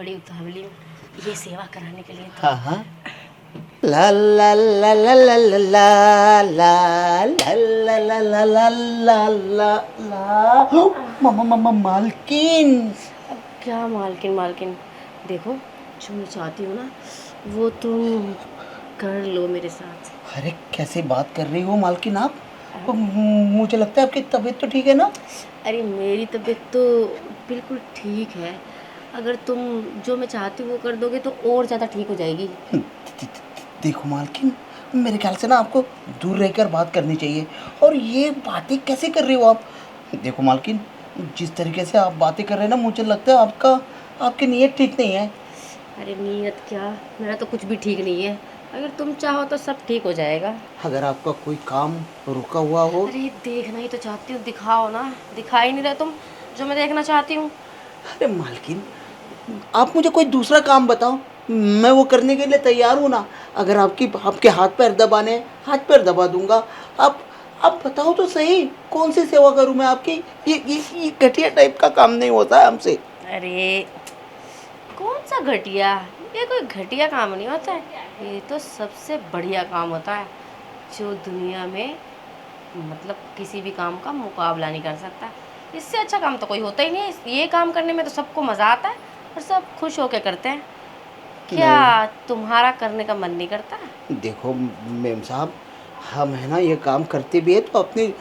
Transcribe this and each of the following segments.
बड़ी उतावली हूँ ये सेवा कराने के लिए। हाँ हाँ। ला ला ला ला ला ला ला ला ला ला ला ला ला ला ला ला। मम्मा मम्मा मालकिन। अब क्या मालकिन मालकिन, देखो जो मैं चाहती हूँ ना वो तुम कर लो मेरे साथ। अरे कैसे बात कर रही हो मालकिन आप? मुझे लगता है आपकी तबीयत तो ठीक है ना? अरे मेरी तबीयत तो बिल्कुल ठीक है, अगर तुम जो मैं चाहती हूँ वो कर दोगे तो और ज़्यादा ठीक हो जाएगी। देखो मालकिन, मेरे ख्याल से ना आपको दूर रहकर बात करनी चाहिए। और ये बातें कैसे कर रही हो आप? देखो मालकिन, जिस तरीके से आप बातें कर रहे हैं ना, मुझे लगता है आपकी नीयत ठीक नहीं है। अरे नीयत क्या, मेरा तो कुछ भी ठीक नहीं है, अगर तुम चाहो तो सब ठीक हो जाएगा। अगर आपका कोई काम रुका हुआ हो। अरे देखना ही तो चाहती हूँ, दिखाओ ना, दिखा ही नहीं रहे तुम जो मैं देखना चाहती हूँ। अरे मालकिन, आप मुझे कोई दूसरा काम बताओ, मैं वो करने के लिए तैयार हूँ ना। अगर आपके हाथ पैर दबाने हैं, हाथ पैर दबा दूंगा। आप बताओ तो सही, कौन सी सेवा करूँ मैं आपकी? ये घटिया टाइप का काम नहीं होता है हमसे। अरे कौन सा घटिया, ये कोई घटिया काम नहीं होता है, ये तो सबसे बढ़िया काम होता है जो दुनिया में मतलब किसी भी काम का मुकाबला नहीं कर सकता। इससे अच्छा काम तो कोई होता ही नहीं है, ये काम करने में तो सबको मज़ा आता है और सब खुश होकर करते हैं। क्या नहीं, तुम्हारा करने का मन नहीं करता? देखो मेम साहब, हम है ना ये काम करते भी है तो अपनी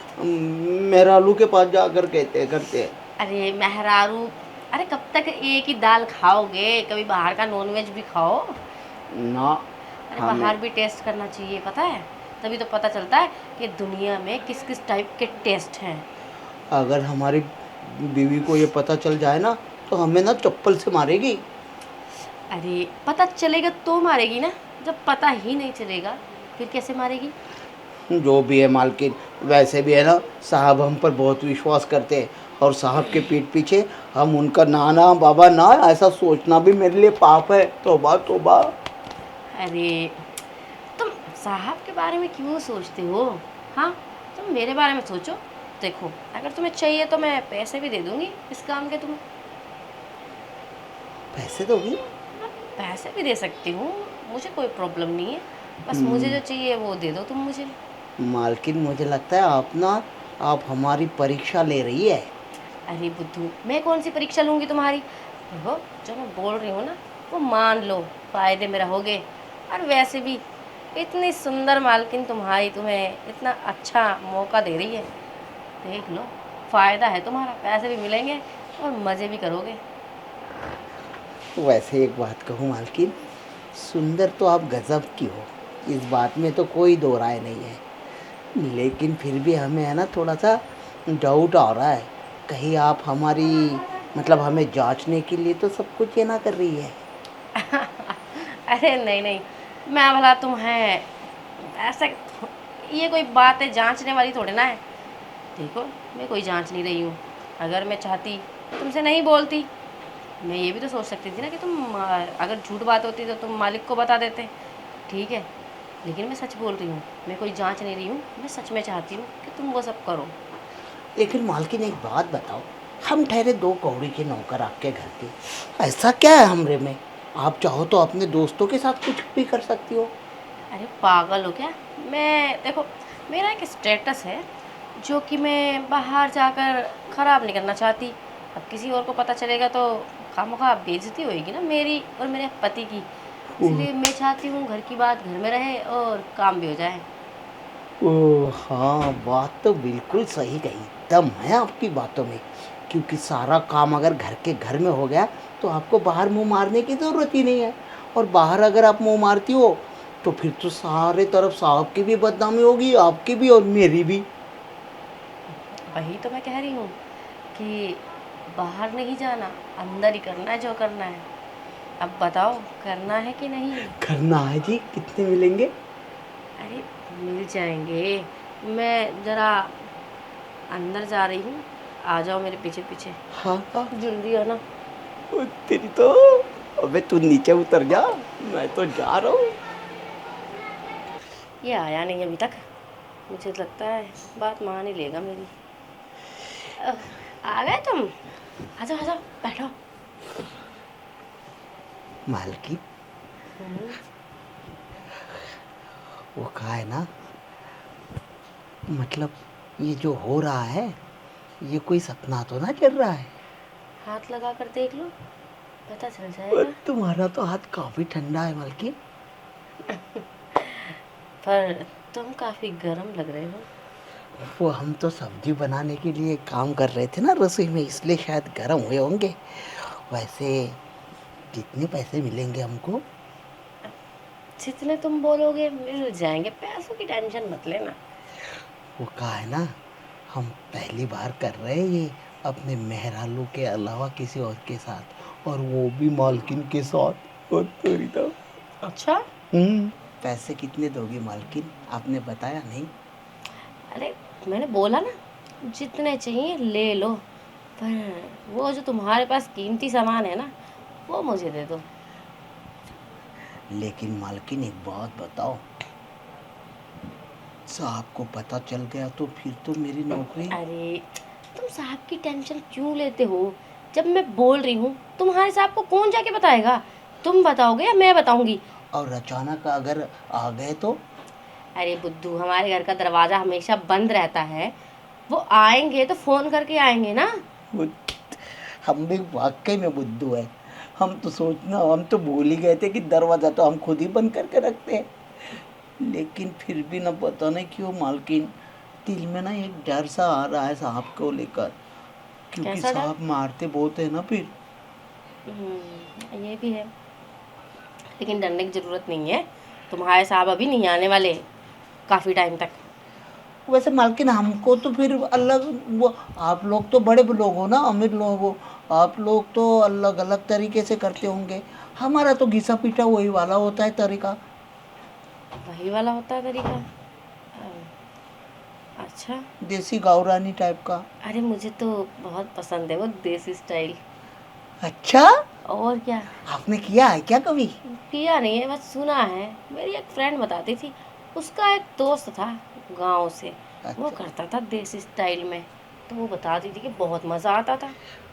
मेहरालू के पास जाकर करते हैं। अरे मेहरारू, अरे कब तक एक ही दाल खाओगे, कभी बाहर का नॉनवेज भी खाओ। ना अरे हमें, बाहर भी टेस्ट करना चाहिए, पता है, तभी तो पता चलता है कि दुनिया में किस किस टाइप के टेस्ट हैं। अगर हमारी बीवी को ये पता चल जाए ना तो हमें ना चप्पल से मारेगी। अरे पता चलेगा तो मारेगी ना, जब पता ही नहीं चलेगा फिर कैसे मारेगी? जो भी है मालकिन, वैसे भी है ना साहब हम पर बहुत विश्वास करते हैं। और साहब के पीठ पीछे हम उनका नाना बाबा ना, ऐसा सोचना भी मेरे लिए पाप है। तौबा तौबा। अरे तुम साहब के बारे में क्यों सोचते हो? हाँ, तुम मेरे बारे में सोचो। देखो अगर तुम्हें चाहिए तो मैं पैसे भी दे दूंगी इस काम के तुम्हें। पैसे दोगी? पैसे भी दे सकती हूँ, मुझे कोई प्रॉब्लम नहीं है, बस मुझे जो चाहिए वो दे दो तुम मुझे। मालकिन मुझे लगता है आप हमारी परीक्षा ले रही है। अरे बुद्धू, मैं कौन सी परीक्षा लूँगी तुम्हारी? देखो जो मैं बोल रही हूँ ना वो मान लो, फ़ायदे में रहोगे। और वैसे भी इतनी सुंदर मालकिन तुम्हारी तुम्हें इतना अच्छा मौका दे रही है, देख लो, फ़ायदा है तुम्हारा, पैसे भी मिलेंगे और मज़े भी करोगे। वैसे एक बात कहूँ मालकिन, सुंदर तो आप गजब की हो, इस बात में तो कोई दो राय नहीं है। लेकिन फिर भी हमें है ना थोड़ा सा डाउट आ रहा है, कहीं आप हमारी मतलब हमें जांचने के लिए तो सब कुछ ये ना कर रही है। अरे नहीं नहीं, मैं भला तुम्हें ऐसा, ये कोई बात है जांचने वाली थोड़ी ना है। देखो मैं कोई जांच नहीं रही हूँ, अगर मैं चाहती तो तुमसे नहीं बोलती। मैं ये भी तो सोच सकती थी ना कि तुम अगर झूठ बात होती तो तुम मालिक को बता देते, ठीक है, लेकिन मैं सच बोल रही हूँ, मैं कोई जांच नहीं रही हूँ, मैं सच में चाहती हूँ कि तुम वो सब करो। लेकिन मालकिन एक बात बताओ, हम ठहरे दो कौड़ी के नौकर आपके घर के, ऐसा क्या है हमरे में? आप चाहो तो अपने दोस्तों के साथ कुछ भी कर सकती हो। अरे पागल हो क्या? मैं देखो, मेरा एक स्टेटस है जो कि मैं बाहर जाकर ख़राब नहीं करना चाहती। अब किसी और को पता चलेगा तो खामखा बेइज्जती होएगी ना मेरी और मेरे पति की, ओह इसलिए मैं चाहती हूँ घर की बात घर में रहे और काम भी हो जाए। ओह, हाँ बात तो बिल्कुल सही कही, दम है आपकी बातों में। क्योंकि सारा काम अगर घर के घर में हो गया तो आपको बाहर मुंह मारने की ज़रूरत ही नहीं है। और बाहर अगर आप मुंह मारती हो तो फिर तो सारे तरफ साहब की भी बदनामी होगी, आपकी भी और मेरी भी। वही तो मैं कह रही हूँ कि बाहर नहीं जाना, अंदर ही करना है जो करना है। अब बताओ करना है कि नहीं? करना है जी, कितने मिलेंगे? अरे मिल जाएंगे, मैं ज़रा अंदर जा रही हूँ, आ जाओ मेरे पीछे पीछे, हाँ हाँ। जल्दी आना। ओ तेरी तो, अबे तू नीचे उतर जा, मैं तो जा रहा हूँ। ये आया नहीं अभी तक, मुझे लगता है बात मान ही लेगा मेरी। अ, आ गए तुम? आ जाओ बैठो। मालकिन, हम्म, वो कहा है ना, मतलब ये जो हो रहा है, ये कोई सपना तो ना चल रहा है। हाथ लगा कर देख लो, पता चल और जाएगा। तुम्हारा तो हाथ काफी ठंडा है मालकिन। पर तुम काफी गर्म लग रहे हो। वो हम तो सब्जी बनाने के लिए काम कर रहे थे ना रसोई में, इसलिए शायद गर्म हुए होंगे। वैसे कितने पैसे मिलेंगे हमको? जितने तुम बोलोगे मिल जाएंगे, पैसों की टेंशन मत लेना। वो कहा है ना, हम पहली बार कर रहे हैं ये, अपने मेहरालू के अलावा किसी और के साथ, और वो भी मालकिन के साथ। और तेरी तो अच्छा। पैसे कितने दोगी मालकिन? आपने बताया नहीं। अरे मैंने बोला ना, जितने चाहिए ले लो, पर वो जो तुम्हारे पास कीमती सामान है ना, वो मुझे दे दो। लेकिन मालकिन एक बात बताओ, साहब को पता चल गया तो फिर तो मेरी नौकरी। अरे तुम साहब की टेंशन क्यों लेते हो? जब मैं बोल रही हूँ, तुम्हारे साहब को कौन जाके बताएगा? तुम बताओगे या मैं बताऊंगी? और अचानक अगर आ गए तो? अरे बुद्धू, हमारे घर का दरवाजा हमेशा बंद रहता है। वो आएंगे तो फोन करके आएंगे ना। वो- हम भी वाकई में बुद्धू है। हम तो भूल ही गए थे कि दरवाजा तो हम खुद ही बंद करके रखते हैं। लेकिन फिर भी ना, पता नहीं क्यों मालकिन, दिल में ना एक डर सा आ रहा है साहब को लेकर, क्योंकि कैसा डर? साहब मारते बहुत है ना फिर। ये भी है, लेकिन डरने की जरूरत नहीं है। तुम्हारे साहब अभी नहीं आने वाले काफी टाइम तक। वैसे मालकिन हमको तो फिर अलग, वो आप लोग तो बड़े लोग हो ना, अमीर लोग हो, आप लोग तो अलग अलग तरीके से करते होंगे। हमारा तो घिसा पीटा वही वाला होता है तरीका। वही वाला होता है तरीका। अच्छा। देसी गावरानी टाइप का। अरे मुझे तो बहुत पसंद है वो देसी स्टाइल। अच्छा, और क्या। आपने किया है क्या कभी? किया नहीं है, बस सुना है। मेरी एक फ्रेंड बताती थी, उसका एक दोस्त था गांव से, वो अच्छा। करता था देसी स्टाइल में। तो वो बताती थी कि बहुत मज़ा आता था।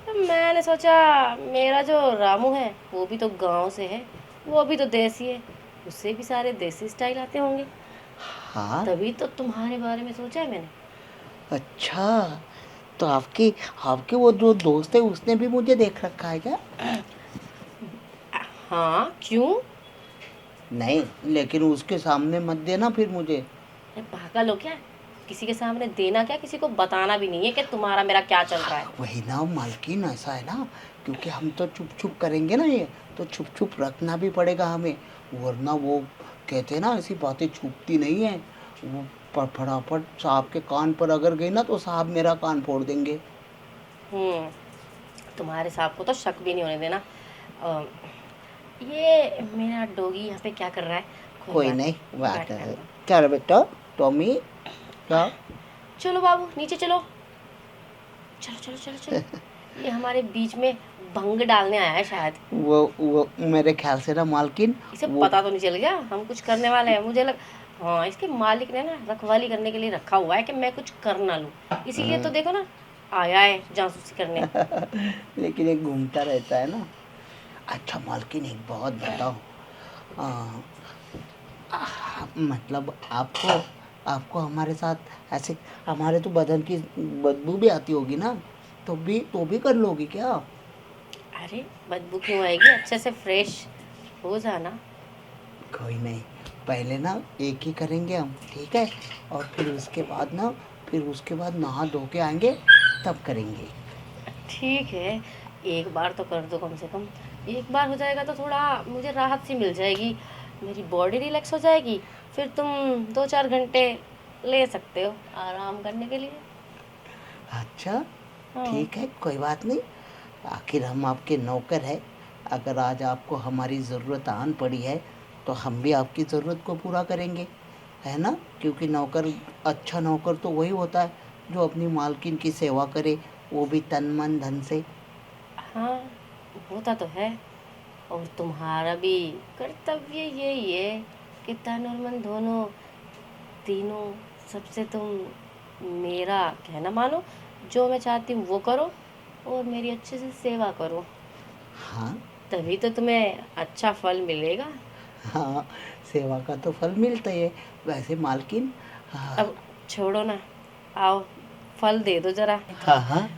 तो मैंने सोचा, मेरा जो रामू है वो भी तो गांव से है, वो भी तो देसी है, उससे भी सारे देसी स्टाइल आते होंगे। हाँ। तभी तो तुम्हारे बारे में सोचा है मैंने। अच्छा, तो आपकी आपके वो जो दोस्त है उसने भी मुझे देख रखा है क्या? हाँ, क्यों? नहीं, लेकिन उसके सामने मत देना फिर मुझे। अरे पागल हो क्या? किसी के सामने देना क्या, किसी को बताना भी नहीं है कि तुम्हारा मेरा क्या चल रहा है। वही ना मालकिन, ऐसा है ना, क्योंकि हम तो चुप चुप करेंगे ना ये, तो चुप चुप रखना भी पड़ेगा हमें। वरना वो कहते हैं ना, ऐसी बातें छुपती नहीं है। वो फटाफट साहब के कान पर अगर गई ना, तो साहब मेरा कान फोड़ देंगे। हम्म तुम्हारे साहब को तो शक भी नहीं होने देना। अ, ये मेरा डॉगी यहाँ पे क्या कर रहा है? कोई कोई बात नहीं, नहीं, बात बैठ कर है। दो। क्या रे बेटा, टॉमी, क्या? चलो बाबू नीचे चलो, चलो चलो चलो चलो। ये हमारे बीच में भंग डालने आया है शायद। वो मेरे ख्याल से ना मालकिन, इसे वो पता तो नहीं चल गया हम कुछ करने वाले हैं, मुझे लग। हाँ, इसके मालिक ने ना रखवाली करने के लिए रखा हुआ है कि मैं कुछ कर ना लूँ। इसीलिए तो देखो ना, आया है जासूसी करने। लेकिन एक घूमता रहता है ना। अच्छा मालकिन, एक बात बताओ, आ, मतलब आपको आपको हमारे साथ ऐसे, हमारे तो बदन की बदबू भी आती होगी ना, तो भी कर लोगी क्या आप? अरे बदबू क्यों आएगी, अच्छे से फ्रेश हो जाना। कोई नहीं, पहले ना एक ही करेंगे हम, ठीक है? और फिर उसके बाद नहा धो के आएंगे, तब करेंगे। ठीक है, एक बार तो कर दो कम से कम। एक बार हो जाएगा तो थोड़ा मुझे राहत सी मिल जाएगी, मेरी बॉडी रिलैक्स हो जाएगी। फिर तुम 2-4 घंटे ले सकते हो आराम करने के लिए। अच्छा, हाँ। ठीक है, कोई बात नहीं। आखिर हम आपके नौकर हैं। अगर आज आपको हमारी ज़रूरत आन पड़ी है, तो हम भी आपकी ज़रूरत को पूरा करेंगे, है ना? क्योंकि नौकर, अच्छा नौकर तो वही होता है जो अपनी मालकिन की सेवा करे, वो भी तन मन धन से। हाँ, होता तो है। और तुम्हारा भी कर्तव्य यही है कि तन और मन दोनों, तीनों, सबसे तुम मेरा कहना मानो, जो मैं चाहती हूँ वो करो, और मेरी अच्छे से सेवा करो। हाँ, तभी तो तुम्हें अच्छा फल मिलेगा। हाँ, सेवा का तो फल मिलता ही है। वैसे मालकिन, हाँ अब छोड़ो ना, आओ फल दे दो जरा। हाँ हाँ,